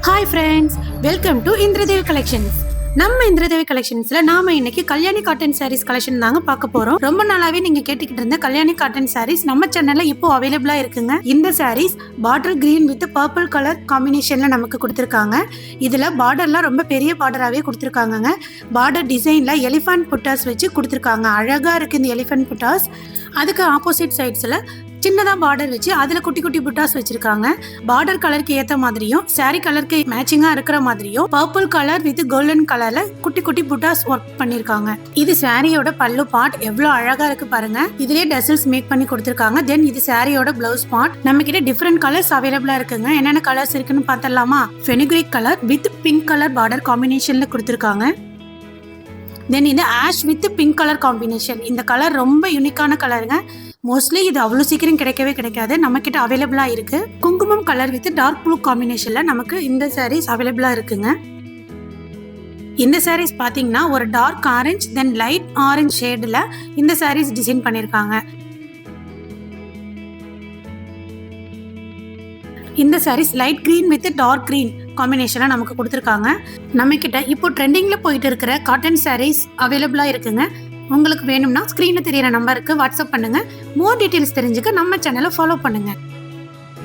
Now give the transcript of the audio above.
Hi friends, welcome to Indiradevi collections. நம்ம இந்திரதேவி கலெக்ஷன்ஸ்ல நாம இன்னைக்கு கல்யாணி காட்டன் சாரீஸ் கலெக்ஷன் தாங்க பார்க்க போறோம். ரொம்ப நாளாவே நீங்க கேட்டுக்கிட்டு இருந்த கல்யாணி காட்டன் சாரீஸ் நம்ம சேனல்ல இப்போ அவைலபிளா இருக்குங்க. இந்த saris bottle green with purple colour காம்பினேஷன்ல நமக்கு கொடுத்துருக்காங்க. இதுல பார்டர்லாம் ரொம்ப பெரிய பார்டராகவே கொடுத்துருக்காங்க. பார்டர் டிசைன்ல எலிஃபண்ட் புட்டாஸ் வச்சு கொடுத்துருக்காங்க. அழகா இருக்கு இந்த எலிஃபண்ட் புட்டாஸ். அதுக்கு ஆப்போசிட் சைட்ஸ்ல சின்னதா பார்டர் வச்சு அதுல குட்டி குட்டி புட்டாஸ் வச்சிருக்காங்க. பார்டர் கலருக்கு ஏத்த மாதிரியும் சாரி கலருக்கு மேட்சிங்கா இருக்கிற மாதிரியும் பர்பிள் கலர் வித் கோல்டன் கலர்ல குட்டி குட்டி புட்டாஸ் ஒர்க் பண்ணிருக்காங்க. இது சாரியோட பல்லு பார்ட் எவ்வளவு அழகா இருக்கு பாருங்க. இதுலயே டசல்ஸ் மேக் பண்ணி கொடுத்திருக்காங்க. தென் இது சாரியோட பிளவுஸ் பார்ட். நம்ம கிட்ட டிஃபரெண்ட் கலர்ஸ் அவைலபிளா இருக்குங்க. என்னென்ன கலர்ஸ் இருக்குன்னு பார்த்தலாமா? Fenugreek colour with pink colour border காம்பினேஷன்ல கொடுத்திருக்காங்க. தென் இது ash with pink colour combination. இந்த கலர் ரொம்ப யூனிக்கான கலருங்க. மோஸ்ட்லி இது அவ்வளோ சீக்கிரம் கிடைக்கவே கிடைக்காது. நம்ம கிட்ட அவைலபிளா இருக்கு. குங்குமம் கலர் வித் டார்க் ப்ளூ காம்பினேஷன்ல நமக்கு இந்த சாரீஸ் அவைலபிளா இருக்குங்க. இந்த சாரீஸ் பாத்தீங்கன்னா ஒரு dark orange then light orange ஷேட்ல இந்த சாரீஸ் டிசைன் பண்ணிருக்காங்க. இந்த saris light green with dark green காம்பினேஷனா நமக்கு கொடுத்துருக்காங்க. நம்ம கிட்ட இப்போ ட்ரெண்டிங்ல போயிட்டு இருக்கிற காட்டன் சாரீஸ் அவைலபிளா இருக்குங்க. உங்களுக்கு வேணும்னா ஸ்கிரீன்ல தெரியற நம்பருக்கு வாட்ஸ்அப் பண்ணுங்க. மோர் டீடைல்ஸ் தெரிஞ்சுக்க நம்ம சேனலை ஃபாலோ பண்ணுங்க.